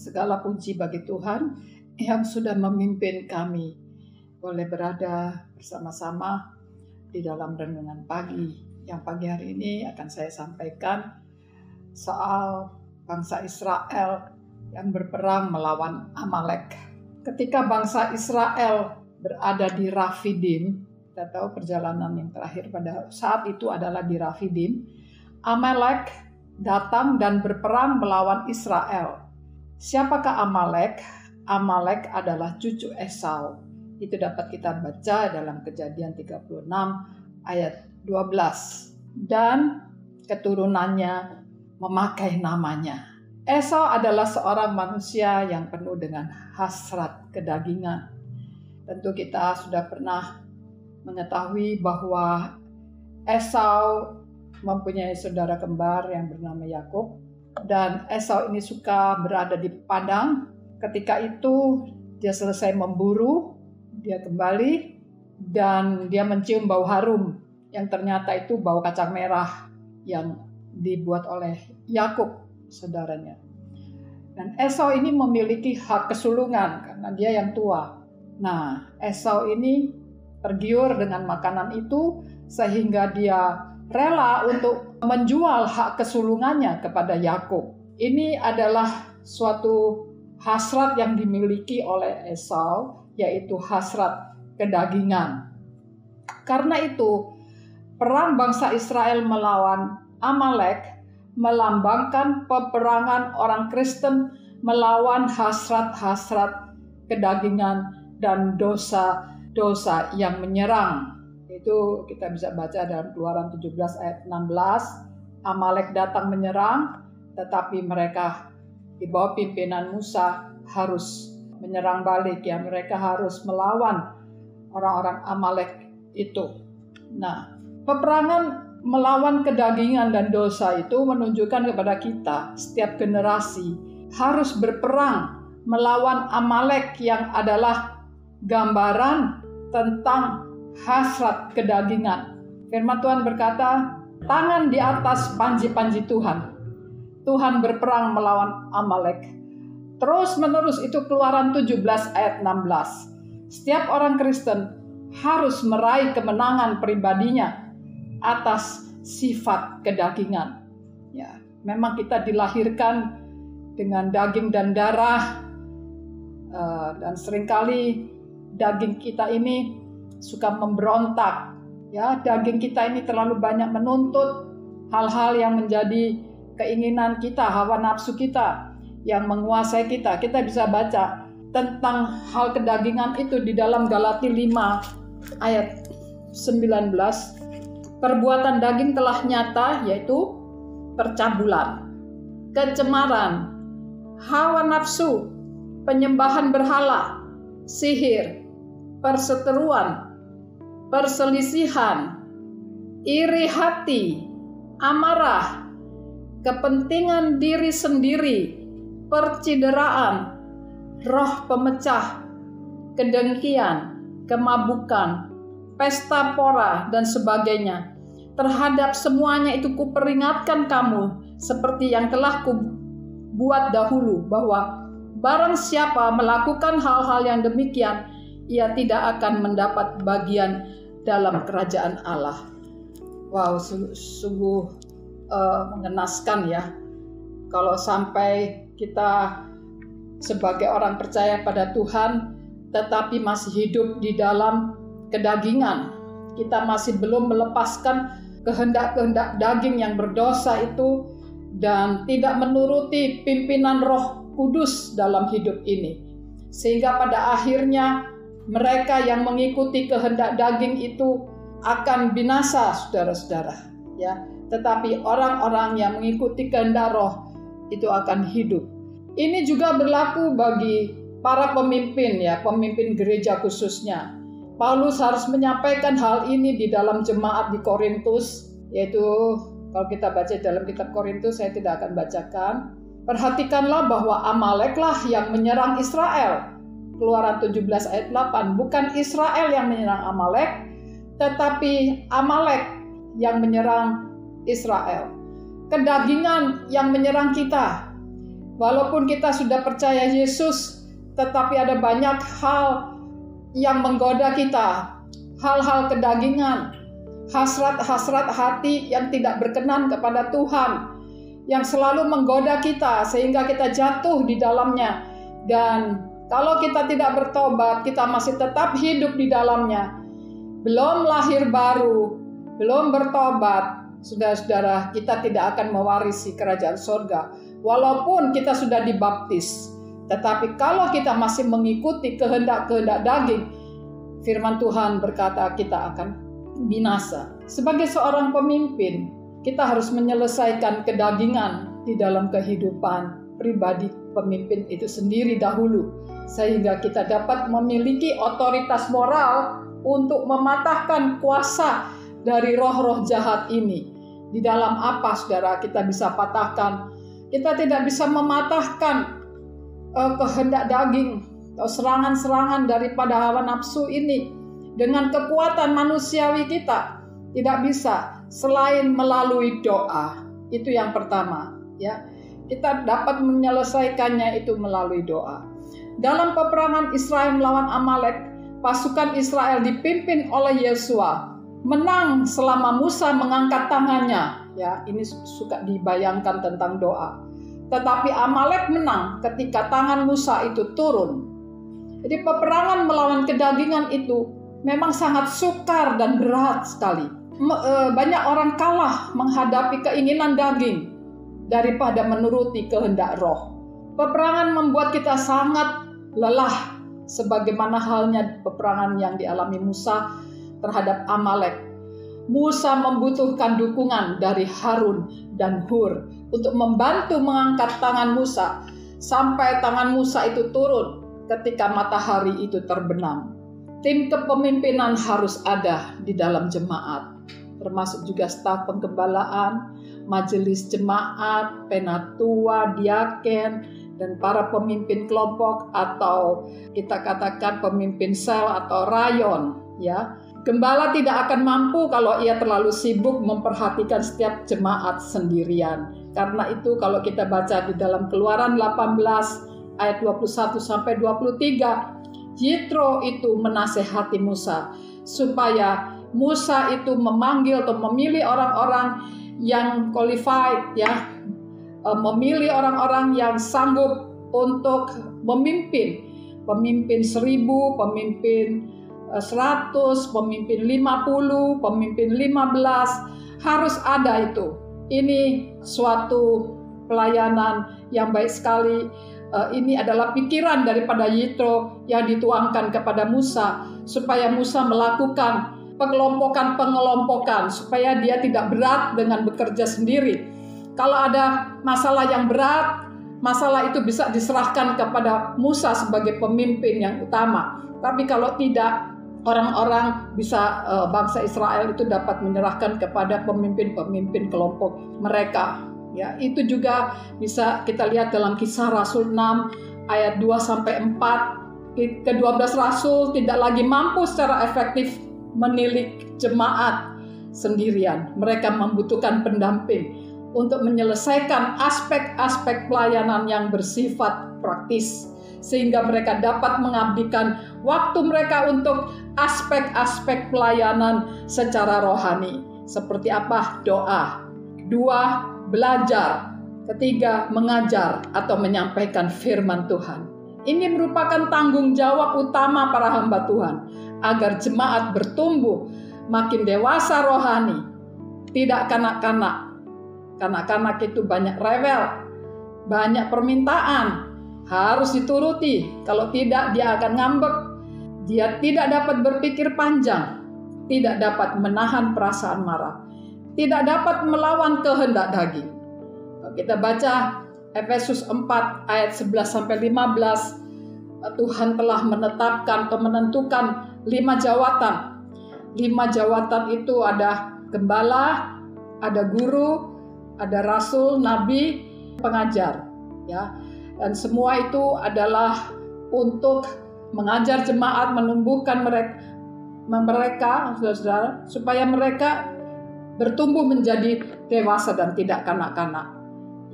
Segala puji bagi Tuhan yang sudah memimpin kami boleh berada bersama-sama di dalam renungan pagi. Yang pagi hari ini akan saya sampaikan soal bangsa Israel yang berperang melawan Amalek. Ketika bangsa Israel berada di Rafidim, kita tahu perjalanan yang terakhir pada saat itu adalah di Rafidim, Amalek datang dan berperang melawan Israel. Siapakah Amalek? Amalek adalah cucu Esau. Itu dapat kita baca dalam Kejadian 36 ayat 12. Dan keturunannya memakai namanya. Esau adalah seorang manusia yang penuh dengan hasrat kedagingan. Tentu kita sudah pernah mengetahui bahwa Esau mempunyai saudara kembar yang bernama Yakub. Dan Esau ini suka berada di padang. Ketika itu dia selesai memburu, dia kembali dan dia mencium bau harum yang ternyata itu bau kacang merah yang dibuat oleh Yakub, saudaranya. Dan Esau ini memiliki hak kesulungan karena dia yang tua. Nah, Esau ini tergiur dengan makanan itu sehingga dia rela untuk menjual hak kesulungannya kepada Yakub. Ini adalah suatu hasrat yang dimiliki oleh Esau, yaitu hasrat kedagingan. Karena itu, perang bangsa Israel melawan Amalek melambangkan peperangan orang Kristen melawan hasrat-hasrat kedagingan dan dosa-dosa yang menyerang. Itu kita bisa baca dalam Keluaran 17 ayat 16. Amalek datang menyerang, tetapi mereka di bawah pimpinan Musa harus menyerang balik. Ya, mereka harus melawan orang-orang Amalek itu. Nah, peperangan melawan kedagingan dan dosa itu menunjukkan kepada kita, setiap generasi harus berperang melawan Amalek yang adalah gambaran tentang hasrat kedagingan. Firman Tuhan berkata, tangan di atas panji-panji Tuhan. Tuhan berperang melawan Amalek. Terus menerus itu Keluaran 17 ayat 16. Setiap orang Kristen harus meraih kemenangan pribadinya atas sifat kedagingan. Ya, memang kita dilahirkan dengan daging dan darah, dan seringkali daging kita ini suka memberontak. Ya, daging kita ini terlalu banyak menuntut hal-hal yang menjadi keinginan kita, hawa nafsu kita yang menguasai kita. Kita bisa baca tentang hal kedagingan itu di dalam Galati 5 ayat 19. Perbuatan daging telah nyata, yaitu percabulan, kecemaran, hawa nafsu, penyembahan berhala, sihir, perseteruan, perselisihan, iri hati, amarah, kepentingan diri sendiri, percideraan, roh pemecah, kedengkian, kemabukan, pesta pora, dan sebagainya. Terhadap semuanya itu kuperingatkan kamu seperti yang telah kubuat dahulu, bahwa barang siapa melakukan hal-hal yang demikian, ia tidak akan mendapat bagian dalam kerajaan Allah. Wow, sungguh mengenaskan ya. Kalau sampai kita sebagai orang percaya pada Tuhan, tetapi masih hidup di dalam kedagingan. Kita masih belum melepaskan kehendak-kehendak daging yang berdosa itu dan tidak menuruti pimpinan Roh Kudus dalam hidup ini. Sehingga pada akhirnya mereka yang mengikuti kehendak daging itu akan binasa, saudara-saudara. Ya, tetapi orang-orang yang mengikuti kehendak Roh itu akan hidup. Ini juga berlaku bagi para pemimpin, ya, pemimpin gereja khususnya. Paulus harus menyampaikan hal ini di dalam jemaat di Korintus, yaitu kalau kita baca dalam kitab Korintus, saya tidak akan bacakan. Perhatikanlah bahwa Amaleklah yang menyerang Israel. Keluaran 17 ayat 8, bukan Israel yang menyerang Amalek, tetapi Amalek yang menyerang Israel. Kedagingan yang menyerang kita. Walaupun kita sudah percaya Yesus, tetapi ada banyak hal yang menggoda kita, hal-hal kedagingan, hasrat-hasrat hati yang tidak berkenan kepada Tuhan, yang selalu menggoda kita sehingga kita jatuh di dalamnya. Dan kalau kita tidak bertobat, kita masih tetap hidup di dalamnya. Belum lahir baru, belum bertobat, saudara-saudara, kita tidak akan mewarisi kerajaan surga. Walaupun kita sudah dibaptis, tetapi kalau kita masih mengikuti kehendak-kehendak daging, firman Tuhan berkata kita akan binasa. Sebagai seorang pemimpin, kita harus menyelesaikan kedagingan di dalam kehidupan pribadi pemimpin itu sendiri dahulu, sehingga kita dapat memiliki otoritas moral untuk mematahkan kuasa dari roh-roh jahat ini. Di dalam apa, saudara, kita bisa patahkan? Kita tidak bisa mematahkan kehendak daging atau serangan-serangan daripada hawa nafsu ini dengan kekuatan manusiawi kita. Tidak bisa selain melalui doa. Itu yang pertama, ya. Kita dapat menyelesaikannya itu melalui doa. Dalam peperangan Israel melawan Amalek, pasukan Israel dipimpin oleh Yosua menang selama Musa mengangkat tangannya. Ya, ini suka dibayangkan tentang doa. Tetapi Amalek menang ketika tangan Musa itu turun. Jadi peperangan melawan kedagingan itu memang sangat sukar dan berat sekali. Banyak orang kalah menghadapi keinginan daging daripada menuruti kehendak roh. Peperangan membuat kita sangat lelah, sebagaimana halnya peperangan yang dialami Musa terhadap Amalek. Musa membutuhkan dukungan dari Harun dan Hur untuk membantu mengangkat tangan Musa sampai tangan Musa itu turun ketika matahari itu terbenam. Tim kepemimpinan harus ada di dalam jemaat, termasuk juga staf penggembalaan, majelis jemaat, penatua, diaken, dan para pemimpin kelompok atau kita katakan pemimpin sel atau rayon, ya. Gembala tidak akan mampu kalau ia terlalu sibuk memperhatikan setiap jemaat sendirian. Karena itu kalau kita baca di dalam Keluaran 18 ayat 21 sampai 23, Yitro itu menasehati Musa supaya Musa itu memanggil atau memilih orang-orang yang qualified, ya, memilih orang-orang yang sanggup untuk memimpin 1.000, pemimpin 100, pemimpin 50, pemimpin 15, harus ada itu. Ini suatu pelayanan yang baik sekali. Ini adalah pikiran daripada Yitro yang dituangkan kepada Musa, supaya Musa melakukan pengelompokan, supaya dia tidak berat dengan bekerja sendiri. Kalau ada masalah yang berat, masalah itu bisa diserahkan kepada Musa sebagai pemimpin yang utama. Tapi kalau tidak, orang-orang bisa bangsa Israel itu dapat menyerahkan kepada pemimpin-pemimpin kelompok mereka. Ya, itu juga bisa kita lihat dalam Kisah Rasul 6 ayat 2 sampai 4. Ke-12 rasul tidak lagi mampu secara efektif menilik jemaat sendirian. Mereka membutuhkan pendamping untuk menyelesaikan aspek-aspek pelayanan yang bersifat praktis, sehingga mereka dapat mengabdikan waktu mereka untuk aspek-aspek pelayanan secara rohani. Seperti apa? Doa. 2, belajar. 3, mengajar atau menyampaikan firman Tuhan. Ini merupakan tanggung jawab utama para hamba Tuhan, agar jemaat bertumbuh makin dewasa rohani, tidak kanak-kanak. Kanak-kanak itu banyak rewel, banyak permintaan, harus dituruti. Kalau tidak, dia akan ngambek. Dia tidak dapat berpikir panjang, tidak dapat menahan perasaan marah, tidak dapat melawan kehendak daging. Kalau kita baca Efesus 4 ayat 11-15, Tuhan telah menetapkan atau menentukan 5 jawatan. 5 jawatan itu ada gembala, ada guru, ada rasul, nabi, pengajar, ya. Dan semua itu adalah untuk mengajar jemaat, menumbuhkan mereka, saudara-saudara, supaya mereka bertumbuh menjadi dewasa dan tidak kanak-kanak.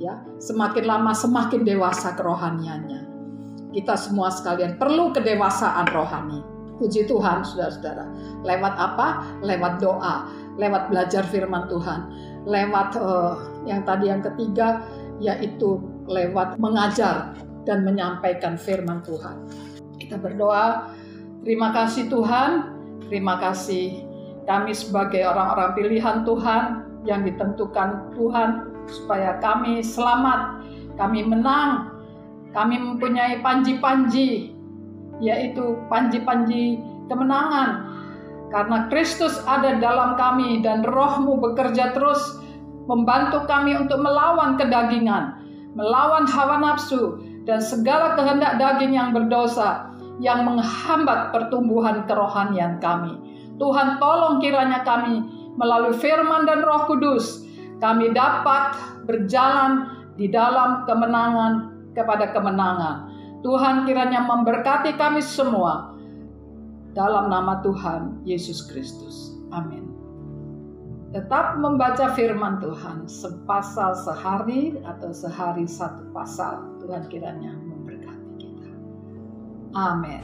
Ya, semakin lama semakin dewasa kerohaniannya. Kita semua sekalian perlu kedewasaan rohani. Puji Tuhan, saudara-saudara. Lewat apa? Lewat doa, lewat belajar firman Tuhan, lewat yang ketiga, yaitu lewat mengajar dan menyampaikan firman Tuhan. Kita berdoa, terima kasih Tuhan, terima kasih kami sebagai orang-orang pilihan Tuhan yang ditentukan Tuhan supaya kami selamat, kami menang, kami mempunyai panji-panji, yaitu panji-panji kemenangan. Karena Kristus ada dalam kami dan Roh-Mu bekerja terus membantu kami untuk melawan kedagingan, melawan hawa nafsu, dan segala kehendak daging yang berdosa yang menghambat pertumbuhan kerohanian kami. Tuhan, tolong kiranya kami melalui firman dan Roh Kudus, kami dapat berjalan di dalam kemenangan kepada kemenangan. Tuhan kiranya memberkati kami semua dalam nama Tuhan Yesus Kristus. Amin. Tetap membaca firman Tuhan sepasal sehari atau sehari satu pasal. Tuhan kiranya memberkati kita. Amin.